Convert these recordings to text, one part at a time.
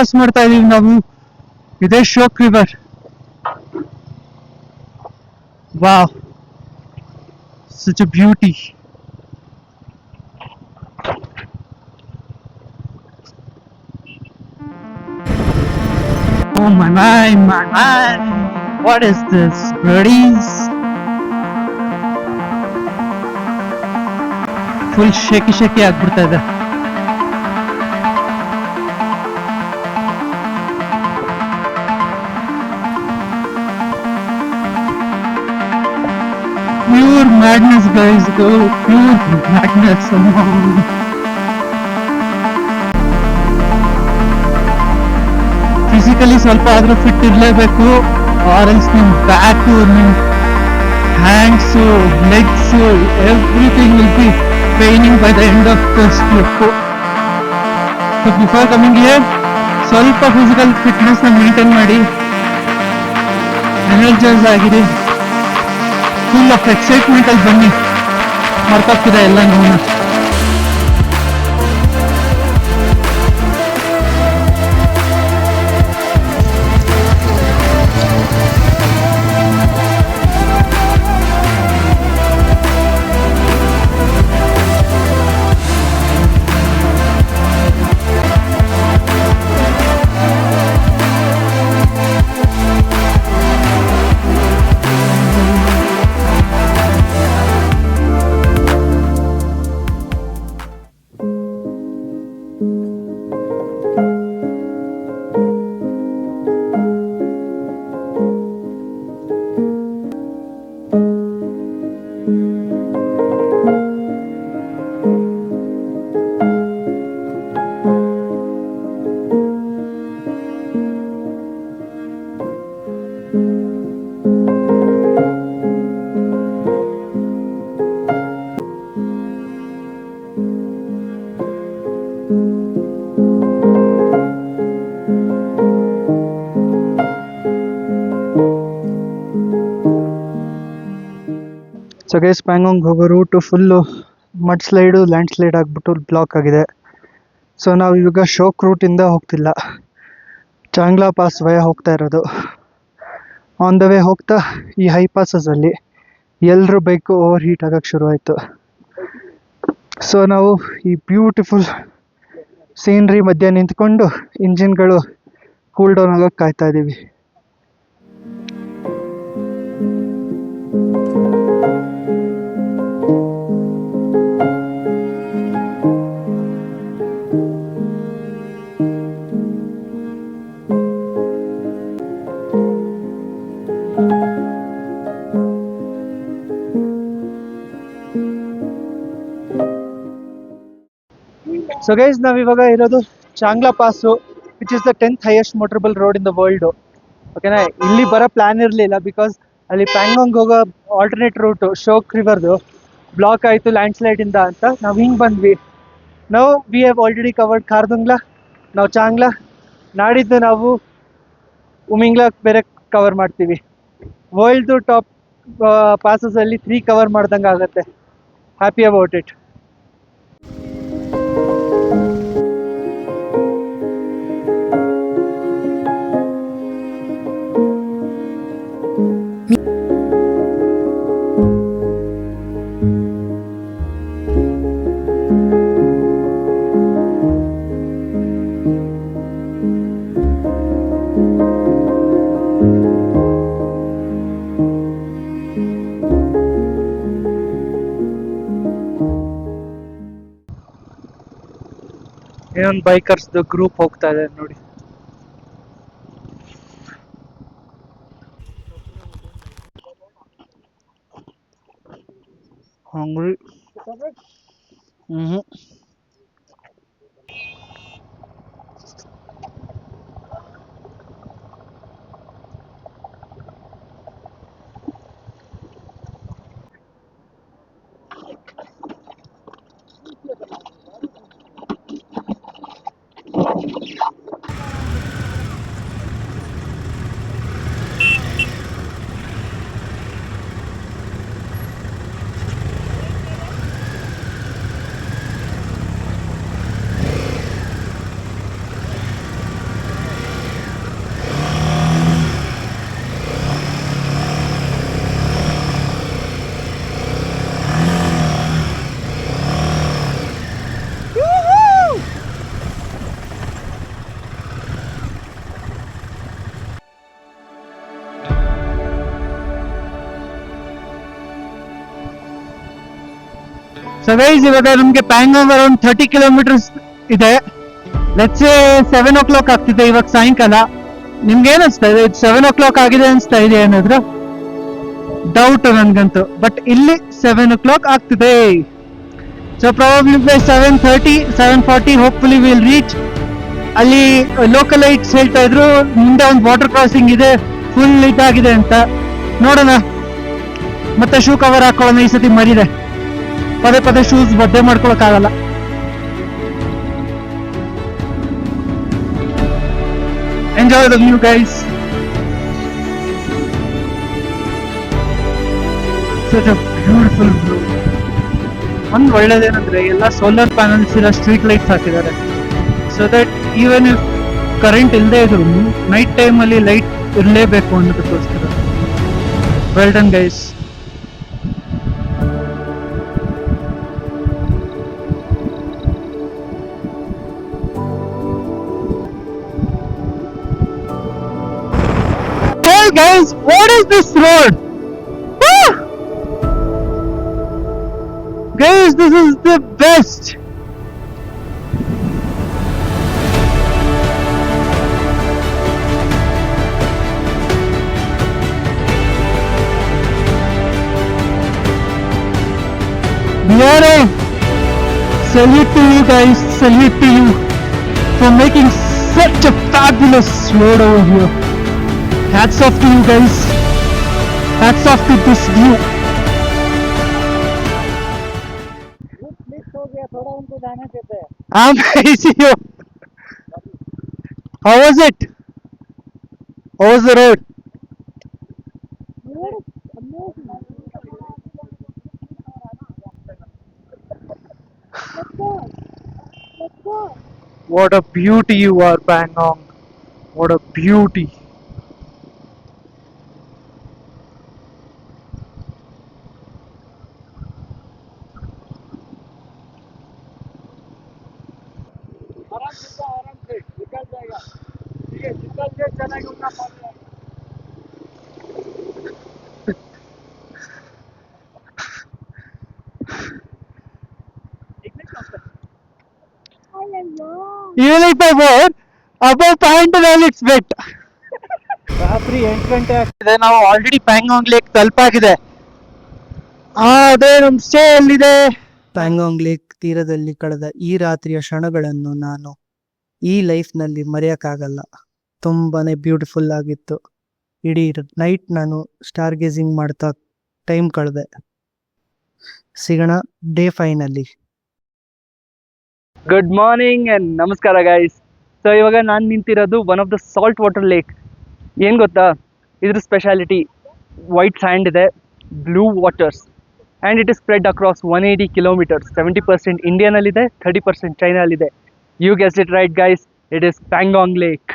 Cross ಮಾಡ್ತಾ ಇದೀವಿ ನಾವು. ಇದೇ Shyok river. Wow, such a beauty. Oh my man, what is this, buddies? Full shaky ಆಗ್ಬಿಡ್ತಾ ಇದೆ. Pure madness, guys, go pure madness. Physically ಸ್ವಲ್ಪ ಆದ್ರೂ ಫಿಟ್ ಇರಲೇಬೇಕು, ಆರ್ ಎಲ್ಸ್ ನಿಮ್ ಬ್ಯಾಕು, ನಿಮ್ hands, legs, everything will be paining by the end of the slip. So before coming here ಸ್ವಲ್ಪ physical fitness ನ maintain ಮಾಡಿ, ಎನರ್ಜೈಸ್ ಆಗಿರಿ, full of excitement ಅಲ್ಲಿ ಬನ್ನಿ, ಮರ್ತೋಗ್ತಿದೆ ಎಲ್ಲ ನೋವು. ಸೊ ಗೈಸ್, ಪ್ಯಾಂಗಾಂಗ್ ಹೋಗೋ route full mud slide, land slide ಆಗಿಬಿಟ್ಟು ಬ್ಲಾಕ್ ಆಗಿದೆ. ಸೊ ನಾವು ಇವಾಗ ಶೋಕ್ ರೂಟಿಂದ ಹೋಗ್ತಿಲ್ಲ, ಚಾಂಗ್ಲಾ ಪಾಸ್ ವಯ ಹೋಗ್ತಾ ಇರೋದು. ಆನ್ ದ ವೇ ಹೋಗ್ತಾ ಈ ಹೈ ಪಾಸಸಲ್ಲಿ ಎಲ್ಲರೂ ಬೈಕು ಓವರ್ ಹೀಟ್ ಆಗೋಕ್ಕೆ ಶುರುವಾಯಿತು. ಸೊ ನಾವು ಈ ಬ್ಯೂಟಿಫುಲ್ ಸೀನ್ರಿ ಮಧ್ಯೆ ನಿಂತ್ಕೊಂಡು ಇಂಜಿನ್ಗಳು ಕೂಲ್ ಡೌನ್ ಆಗೋಕ್ಕೆ ಕಾಯ್ತಾ ಇದ್ದೀವಿ. ಸೊ ಗೈಸ್, ನಾವಿವಾಗ ಇರೋದು Changla pass, which is the 10th highest motorable road in the world. ಓಕೆನಾ, ಇಲ್ಲಿ ಬರೋ ಪ್ಲಾನ್ ಇರಲಿಲ್ಲ, ಬಿಕಾಸ್ ಅಲ್ಲಿ ಪ್ಯಾಂಗಾಂಗ್ ಹೋಗೋ ಆಲ್ಟರ್ನೇಟ್ ರೂಟು ಶೋಕ್ ರಿವರ್ದು ಬ್ಲಾಕ್ ಆಯಿತು ಲ್ಯಾಂಡ್ ಸ್ಲೈಡಿಂದ ಅಂತ ನಾವು ಹಿಂಗೆ ಬಂದ್ವಿ. ನಾವು we have already covered Khardungla, ನಾವು ಚಾಂಗ್ಲಾ, ನಾಡಿದ್ದು ನಾವು ಉಮಿಂಗ್ಲಾ ಬೇರೆ ಕವರ್ ಮಾಡ್ತೀವಿ. ವರ್ಲ್ಡ್ದು ಟಾಪ್ ಪಾಸಸಲ್ಲಿ 3 ಕವರ್ ಮಾಡ್ದಂಗೆ ಆಗುತ್ತೆ. Happy about it. ಇನ್ನೊಂದು ಬೈಕರ್ಸ್ದು ಗ್ರೂಪ್ ಹೋಗ್ತಾ ಇದೆ ನೋಡಿ. ಹಂಗ್ರಿ ಸೊ ಗೈಸ್ ಇವಾಗ ನಮ್ಗೆ ಪ್ಯಾಂಗಾಂಗ್ ಅರೌಂಡ್ 30 ಕಿಲೋಮೀಟರ್ಸ್ ಇದೆ. ಲೆಟ್ಸ್ 7 o'clock ಆಗ್ತಿದೆ ಇವಾಗ ಸಾಯಂಕಾಲ. ನಿಮ್ಗೆ ಏನ್ ಅನ್ಸ್ತಾ ಇದೆ? 7 o'clock ಆಗಿದೆ ಅನ್ಸ್ತಾ ಇದೆ ಏನಾದ್ರು? ಡೌಟ್ ನನ್ಗಂತೂ. ಬಟ್ ಇಲ್ಲಿ 7 o'clock ಆಗ್ತಿದೆ. So probably by 7:30 7:40 hopefully will reach. ಅಲ್ಲಿ ಲೋಕಲ್ ಲೈಟ್ಸ್ ಹೇಳ್ತಾ ಇದ್ರು ಮುಂದೆ ಒಂದು ವಾಟರ್ ಕ್ರಾಸಿಂಗ್ ಇದೆ, ಫುಲ್ ಇದಾಗಿದೆ ಅಂತ. ನೋಡೋಣ. ಮತ್ತೆ ಶೂ ಕವರ್ ಹಾಕೊಳ್ಳೋಣ. ಈ ಸತಿ ಮರಿದೆ, ಪದೇ ಪದೇ ಶೂಸ್ ಬದ್ದೆ ಮಾಡ್ಕೊಳಕ್ ಆಗಲ್ಲ. Enjoy the view guys. Such a beautiful view. ಒಂದು ಒಳ್ಳೇದೇನಂದ್ರೆ ಎಲ್ಲ ಸೋಲಾರ್ ಪ್ಯಾನಲ್ಸ್ ಇಲ್ಲ, ಸ್ಟ್ರೀಟ್ ಲೈಟ್ಸ್ ಹಾಕಿದ್ದಾರೆ. So that even if current ಇಲ್ಲದೆ ಇದ್ರು ನೈಟ್ ಟೈಮ್ ಅಲ್ಲಿ ಲೈಟ್ ಇರಲೇಬೇಕು ಅನ್ನೋದಕ್ಕೋಸ್ಕರ. Well done guys. Hey guys, what is this road? Ah! Guys, this is the best. Diare, salute to you guys, salute to you for making such a fabulous road over here. Hats off to you guys. Hats off to this view. I see you. How was it? How was the road? What a beauty you are, Pangong. What a beauty. Even if I vote above Pantanal, it's wet. ರಾತ್ರಿ 8 ಗಂಟೆ ಆಗ್ತಿದೆ. ನಾವು already Pangong lake ತಲುಪಾಗಿದೆ. ಅದೇ ನಮ್ stay ಎಲ್ಲಿದೆ? Pangong lake ತೀರದಲ್ಲಿ ಕಳೆದ ಈ ರಾತ್ರಿಯ ಕ್ಷಣಗಳನ್ನು ನಾನು ಈ ಲೈಫ್ನಲ್ಲಿ ಮರೆಯಕ್ಕಾಗಲ್ಲ. ತುಂಬಾನೇ ಬ್ಯೂಟಿಫುಲ್ ಆಗಿತ್ತು. ಇಡೀ ನೈಟ್ ನಾನು ಸ್ಟಾರ್ ಗೇಸಿಂಗ್ ಮಾಡ್ತಾ ಟೈಮ್ ಕಳೆದೆ. ಸಿಗೋಣ ಡೇ 5 ನಲ್ಲಿ. ಗುಡ್ ಮಾರ್ನಿಂಗ್ ಅಂಡ್ ನಮಸ್ಕಾರ ಗೈಸ್. ಸೊ ಇವಾಗ ನಾನು ನಿಂತಿರೋದು one of the salt water lake. ಏನು ಗೊತ್ತಾ ಇದ್ರ ಸ್ಪೆಷಾಲಿಟಿ? ವೈಟ್ ಸ್ಯಾಂಡ್ ಇದೆ, blue waters, and it is spread across 180 kilometres. 70% ಇಂಡಿಯಾನಲ್ಲಿದೆ, 30% ಚೈನಾಲಿದೆ. You guess it right guys, it is Pangong lake.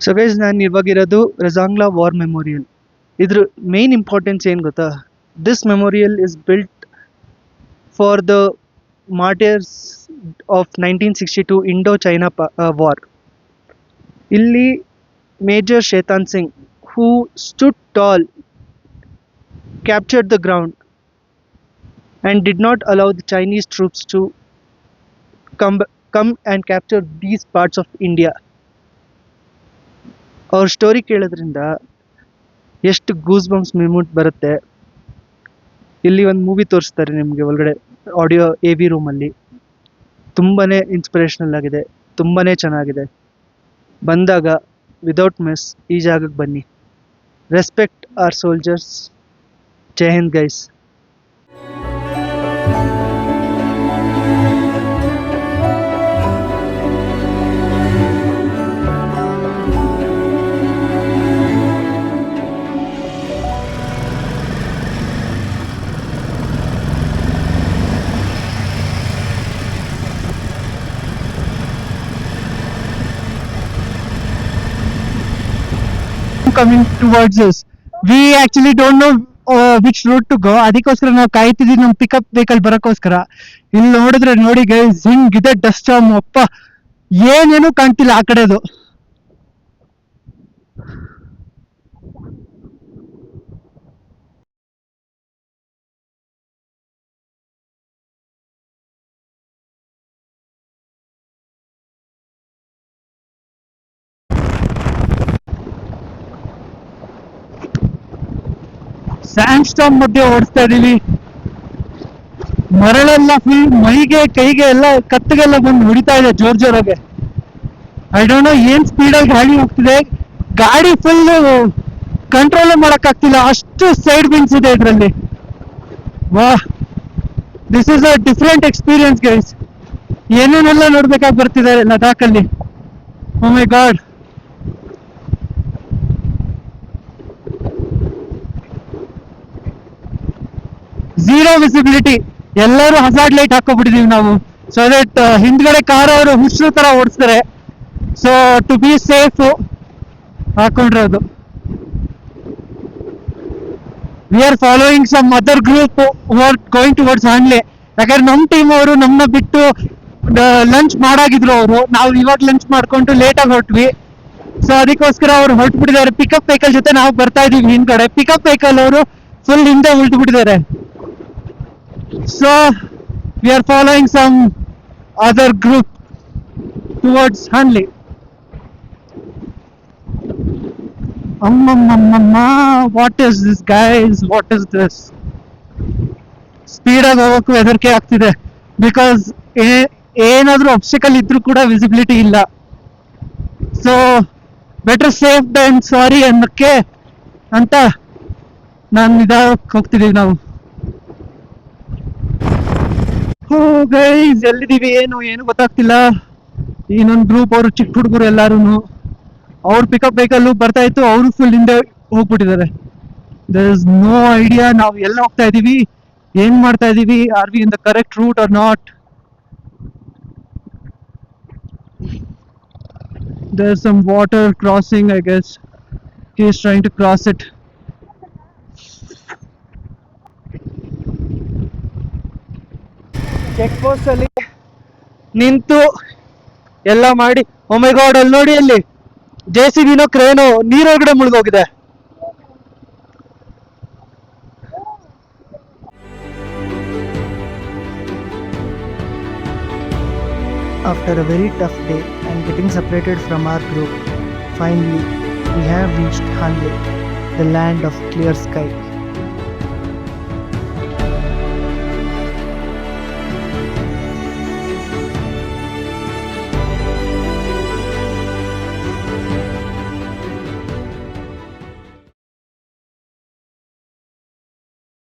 So guys, ನಾನು ಇವಾಗಿರೋದು ರಜಾಂಗ್ಲಾ ವಾರ್ ಮೆಮೋರಿಯಲ್. ಇದ್ರ ಮೇನ್ ಇಂಪಾರ್ಟೆನ್ಸ್ ಏನು ಗೊತ್ತಾ? This memorial is built for the martyrs of 1962 Indo China war. ಇಲ್ಲಿ major Shaitan Singh, who stood tall, captured the ground and did not allow the Chinese troops to come and capture these parts of India. ಅವ್ರ story ಕೇಳೋದ್ರಿಂದ ಎಷ್ಟು goose bumps moment ಬರುತ್ತೆ. ಇಲ್ಲಿ ಒಂದು movie ತೋರಿಸ್ತಾರೆ ನಿಮಗೆ ಒಳಗಡೆ audio AV ರೂಮಲ್ಲಿ. ತುಂಬಾ ಇನ್ಸ್ಪಿರೇಷನಲ್ ಆಗಿದೆ, ತುಂಬಾ ಚೆನ್ನಾಗಿದೆ. ಬಂದಾಗ ವಿದೌಟ್ ಮಿಸ್ ಈ ಜಾಗಕ್ಕೆ ಬನ್ನಿ. Respect our soldiers. ಜೈ ಹಿಂದ್ guys. coming towards us. We actually don't know which route to go. ಅದಕ್ಕೋಸ್ಕರ ನಾವು ಕಾಯ್ತಿದ್ವಿ ನಮ್ಮ ಪಿಕಪ್ ವೆಹಿಕಲ್ ಬರೋಕ್ಕೋಸ್ಕರ. ಇಲ್ಲಿ ನೋಡಿದ್ರೆ ನೋಡಿ ಗೈಸ್ ಹಿಂಗಿದೆ ಡಸ್ಟ್ ಜಾಮ್, ಅಪ್ಪ ಏನೇನು ಕಾಣ್ತಿಲ್ಲ ಆ ಕಡೆದು. ಸ್ಯಾಂಡ್ ಸ್ಟಾಮ್ ಮಧ್ಯೆ ಓಡಿಸ್ತಾ ಇದೀವಿ. ಮರಳೆಲ್ಲ ಫುಲ್ ಮೈಗೆ ಕೈಗೆ ಎಲ್ಲ ಕತ್ತಿಗೆಲ್ಲ ಬಂದು ಹೊಡಿತಾ ಇದೆ ಜೋರಾಗೆ. ಐ ಡೋಂಟ್ ನೋ ಏನ್ ಸ್ಪೀಡಲ್ಲಿ ಗಾಡಿ ಹೋಗ್ತಿದೆ. ಗಾಡಿ ಫುಲ್ ಕಂಟ್ರೋಲ್ ಮಾಡಕ್ಕಾಗ್ತಿಲ್ಲ, ಅಷ್ಟು ಸೈಡ್ ಬಿನ್ಸ್ ಇದೆ ಇದರಲ್ಲಿ. ವಾಹ್, this is a different experience guys. ಏನೇನೆಲ್ಲ ನೋಡ್ಬೇಕಾಗಿ ಬರ್ತಿದ್ದಾರೆ ಲಡಾಖಲ್ಲಿ. Oh my god. Zero visibility. ಎಲ್ಲರೂ ಹಜಾರ್ಡ್ ಲೈಟ್ ಹಾಕೋಬಿಟ್ಟಿದೀವಿ ನಾವು, ಸೊ ದಟ್ ಹಿಂದ್ಗಡೆ ಕಾರ್ ಅವರು ಹುಚ್ಚರು ತರ ಓಡಿಸ್ತಾರೆ. ಸೊ ಟು ಬಿ ಸೇಫ್ ಹಾಕೊಂಡಿರೋದು. We are following some other group who are going towards Hanle. ಯಾಕಂದ್ರೆ ನಮ್ಮ ಟೀಮ್ ಅವರು ನಮ್ಮನ್ನ ಬಿಟ್ಟು ಲಂಚ್ ಮಾಡಾಗಿದ್ರು ಅವರು. ನಾವು ಇವಾಗ ಲಂಚ್ ಮಾಡ್ಕೊಂಡು ಲೇಟ್ ಆಗಿ ಹೊರಟ್ವಿ. ಸೊ ಅದಕ್ಕೋಸ್ಕರ ಅವ್ರು ಹೊರಟ್ಬಿಟ್ಟಿದ್ದಾರೆ. ಪಿಕಪ್ ವೆಹಿಕಲ್ ಜೊತೆ ನಾವು ಬರ್ತಾ ಇದೀವಿ ಹಿಂದ್ಗಡೆ. ಪಿಕಪ್ ವೆಹಿಕಲ್ ಅವರು ಫುಲ್ ಹಿಂದೆ ಉಳಿದ್ಬಿಟ್ಟಿದ್ದಾರೆ. So we are following some other group towards Hanli. What is this guys? What is this? Speed ಆಗಿ ಹೋಗೋಕ್ಕೂ ಹೆದರಿಕೆ ಆಗ್ತಿದೆ. ಬಿಕಾಸ್ ಏನಾದ್ರೂ ಆಬ್ಸ್ಟಿಕಲ್ ಇದ್ರೂ ಕೂಡ ವಿಸಿಬಿಲಿಟಿ ಇಲ್ಲ. ಸೊ ಬೆಟರ್ ಸೇಫ್ ದೆನ್ ಸಾರಿ ಅನ್ನಕ್ಕೆ ಅಂತ ನಾನು ಇದಕ್ಕೆ ಹೋಗ್ತಿದ್ದೀವಿ ನಾವು. ಗೈಸ್ ಎಲ್ಲಿದ್ದೀವಿ ಏನು ಗೊತ್ತಾಗ್ತಿಲ್ಲ. ಇನ್ನೊಂದು ಗ್ರೂಪ್ ಅವರು ಚಿಕ್ಕ ಹುಡುಗರು ಎಲ್ಲಾರು ಅವ್ರ ಪಿಕಪ್ ವೆಹಿಕಲ್ ಬರ್ತಾ ಇತ್ತು, ಅವರು ಫುಲ್ ಹಿಂದೆ ಹೋಗ್ಬಿಟ್ಟಿದ್ದಾರೆ. ದೇರ್ ಇಸ್ ನೋ ಐಡಿಯಾ ನಾವು ಎಲ್ಲ ಹೋಗ್ತಾ ಇದೀವಿ, ಏನ್ ಮಾಡ್ತಾ ಇದೀವಿ, are we in the correct route or not. There is some water crossing, I guess he is trying to cross it. Check post ಅಲ್ಲಿ ನಿಂತು ಎಲ್ಲ ಮಾಡಿ. ಓ ಮೈ ಗಾಡ್, ಅಲ್ಲಿ ನೋಡಿ, ಅಲ್ಲಿ JCB ಕ್ರೇನೋ ನೀರೊಳಗಡೆ ಮುಳುಗೋಗಿದೆ. After a very tough day and getting separated from our group, finally we have reached Hanle, the land of clear sky.